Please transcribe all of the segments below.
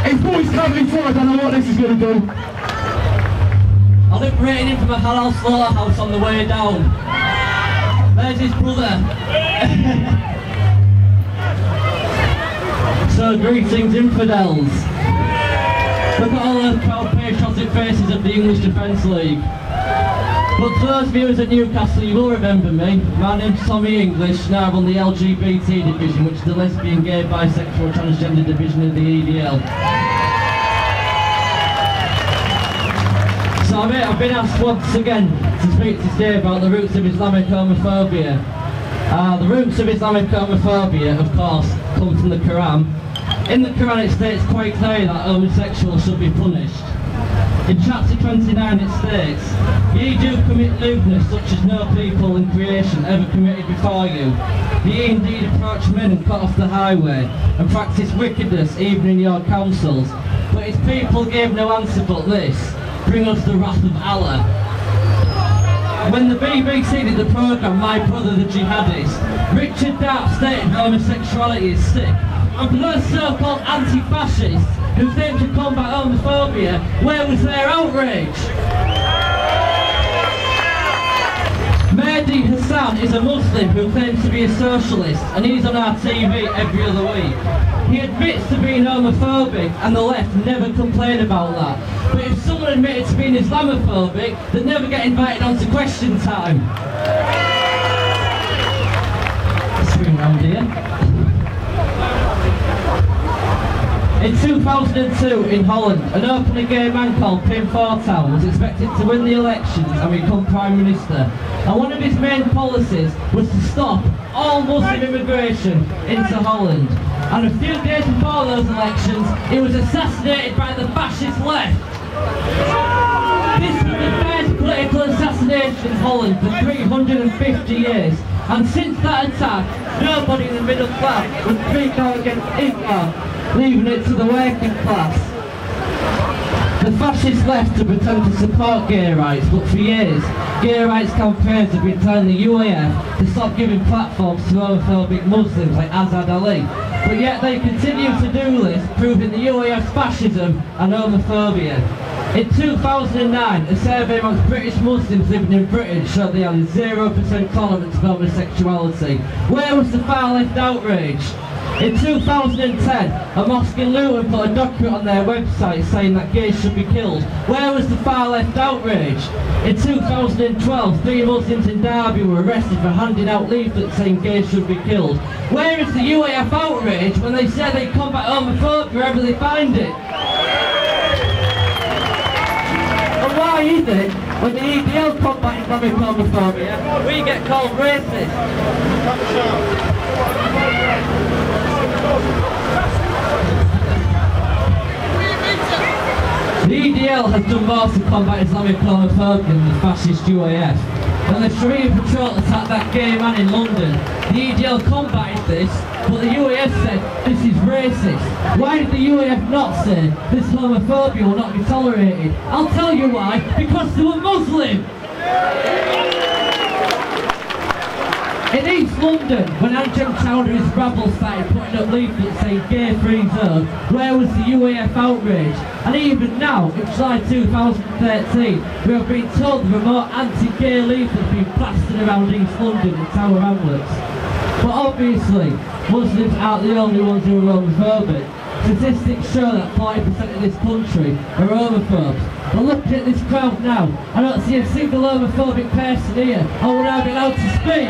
His boys coming forward, I don't know what this is going to do. I liberated him from a halal slaughterhouse on the way down. There's his brother. So greetings infidels. Look at all those proud patriotic faces of the English Defence League. But to those viewers at Newcastle, you will remember me. My name's Tommy English, now I'm on the LGBT division, which is the lesbian, gay, bisexual, transgender division of the EDL. So I've been asked once again to speak today about the roots of Islamic homophobia. The roots of Islamic homophobia, of course, come from the Quran. In the Quran it states quite clearly that homosexuals should be punished. In chapter 29 it states, "Ye do commit lewdness such as no people in creation ever committed before you. Ye indeed approach men and cut off the highway, and practice wickedness even in your councils. But his people gave no answer but this, bring us the wrath of Allah." When the BBC did the programme My Brother the Jihadist, Richard Darp stated homosexuality is sick. And for those so-called anti-fascists who aim to combat homophobia, where was their outrage? Mehdi Hassan is a Muslim who claims to be a socialist, and he's on our TV every other week. He admits to being homophobic, and the left never complain about that. But if someone admitted to being Islamophobic, they'd never get invited onto Question Time. Swing round here. In 2002 in Holland, an openly gay man called Pim Fortuyn was expected to win the elections and become Prime Minister. And one of his main policies was to stop all Muslim immigration into Holland. And a few days before those elections, he was assassinated by the fascist left. This was the first political assassination in Holland for 350 years. And since that attack, nobody in the middle class would speak out against Islam, leaving it to the working class. The fascists left to pretend to support gay rights, but for years, gay rights campaigns have been telling the UAF to stop giving platforms to homophobic Muslims like Azad Ali. But yet they continue to do this, proving the UAF's fascism and homophobia. In 2009, a survey amongst British Muslims living in Britain showed they had a 0% tolerance of homosexuality. Where was the far left outrage? In 2010, a mosque in Luton put a document on their website saying that gays should be killed. Where was the far left outrage? In 2012, 3 Muslims in Derby were arrested for handing out leaflets saying gays should be killed. Where is the UAF outrage when they say they combat homophobia wherever they find it? And why is it when the EDL combat Islamic homophobia, we get called racist? The EDL has done more to combat Islamic homophobia than the fascist UAF. When the Sharia Patrol attacked that gay man in London, the EDL combated this, but the UAF said this is racist. Why did the UAF not say this homophobia will not be tolerated? I'll tell you why, because they were Muslim! In East London, when Anjem Chowdhury's rabble started putting up leaflets saying gay free zone, where was the UAF outrage? And even now, in July 2013, we have been told there are more anti-gay leaflets being plastered around East London and Tower Hamlets. But obviously, Muslims aren't the only ones who are homophobic. Statistics show that 40% of this country are homophobes. But looking at this crowd now, I don't see a single homophobic person here. I will now be allowed to speak.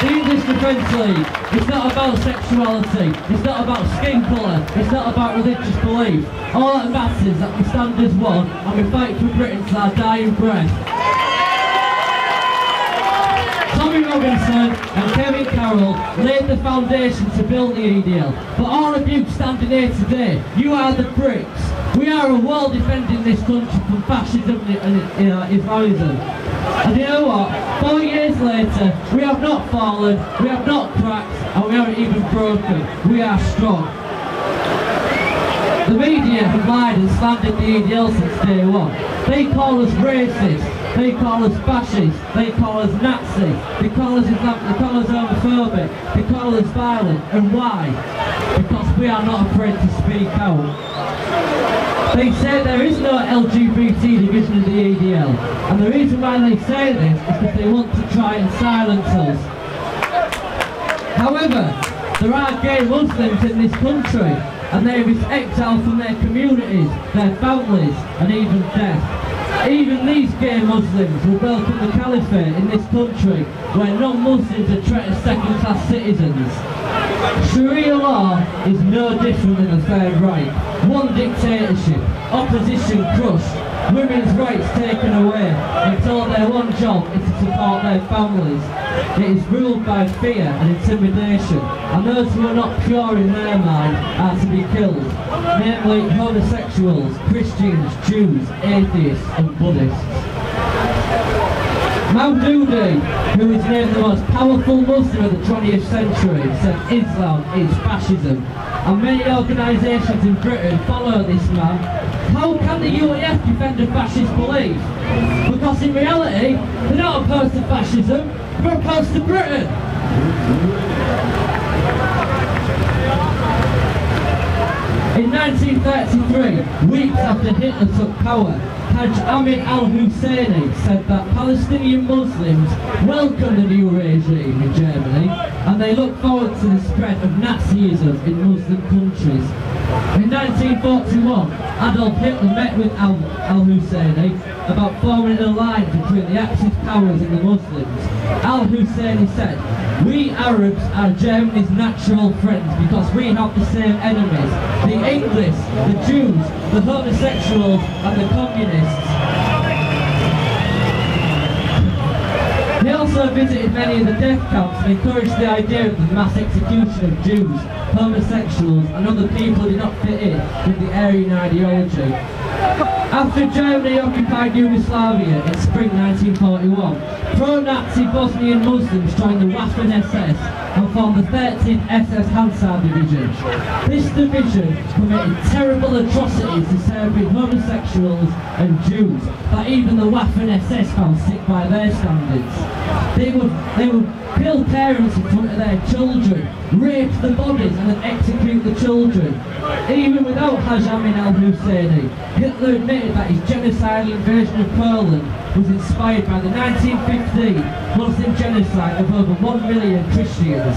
The English Defence League, it's not about sexuality, it's not about skin colour, it's not about religious belief. All that matters is that we stand as one and we fight for Britain till our dying breath. Tommy Robinson and Kevin Carroll laid the foundation to build the EDL, but all of you standing here today, you are the bricks. We are a wall defending this country from fascism and Islamism. And you know what? 4 years later, we have not fallen, we have not cracked, and we haven't even broken. We are strong. The media have lied and slandered the EDL since day one. They call us racist. They call us fascists, they call us Nazi, they call us Islam, they call us homophobic, they call us violent. And why? Because we are not afraid to speak out. They say there is no LGBT division of the ADL, and the reason why they say this is because they want to try and silence us. However, there are gay Muslims in this country, and they risk exile from their communities, their families, and even death. Even these gay Muslims will welcome the caliphate in this country, where non-Muslims are treated as second-class citizens. Sharia law is no different than the Third Reich. One dictatorship, opposition crushed, women's rights taken away, and told their one job is to support their families. It is ruled by fear and intimidation, and those who are not pure in their mind are to be killed, namely homosexuals, Christians, Jews, atheists and Buddhists. Maududi, who is named the most powerful Muslim of the 20th century, said Islam is fascism, and many organisations in Britain follow this man. How can the UAF defend a fascist belief? Because in reality, they're not opposed to fascism, they're opposed to Britain. In 1933, weeks after Hitler took power, Hajj Amin al-Husseini said that Palestinian Muslims welcome the new regime in Germany, and they look forward to the spread of Nazism in Muslim countries. In 1941, Adolf Hitler met with al-Husseini about forming an alliance between the Axis powers and the Muslims. Al-Husseini said, "We Arabs are Germany's natural friends because we have the same enemies, the English, the Jews, the homosexuals and the communists." He also visited many of the death camps and encouraged the idea of the mass execution of Jews, homosexuals and other people who did not fit in with the Aryan ideology. After Germany occupied Yugoslavia in spring 1941, pro-Nazi Bosnian Muslims joined the Waffen-SS and formed the 13th SS Hansard Division. This division committed terrible atrocities to Serbian homosexuals and Jews that even the Waffen-SS found sick by their standards. They would kill parents in front of their children, rape the bodies and then execute the children. Even without Hajj Amin al-Husseini, Hitler admitted that his genocidal invasion of Poland was inspired by the 1915 Muslim genocide of over 1 million Christians.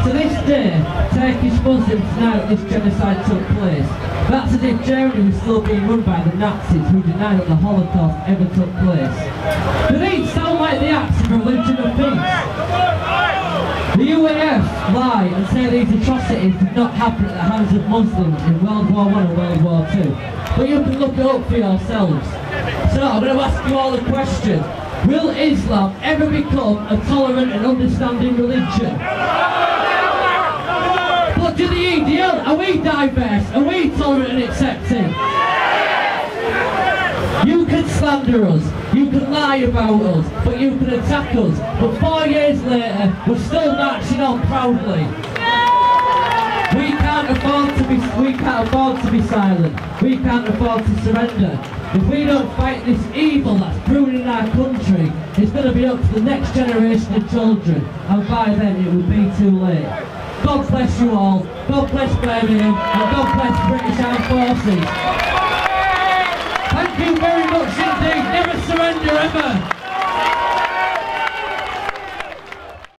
To this day, Turkish Muslims deny that this genocide took place. That's as if Germany was still being run by the Nazis who deny that the Holocaust ever took place. Do these sound like the acts of a religion of peace? The UAF lie and say these atrocities did not happen at the hands of Muslims in World War I and World War II. But you can look it up for yourselves. So I'm going to ask you all a question. Will Islam ever become a tolerant and understanding religion? But to the EDL, are we diverse? Are we tolerant and accepting? You can slander us, you can lie about us, but you can attack us. But 4 years later, we're still marching on proudly. We can't afford to be silent. We can't afford to surrender. If we don't fight this evil that's brewing in our country, it's going to be up to the next generation of children, and by then it will be too late. God bless you all, God bless Birmingham, and God bless British Armed Forces. Thank you very much indeed. Never surrender ever.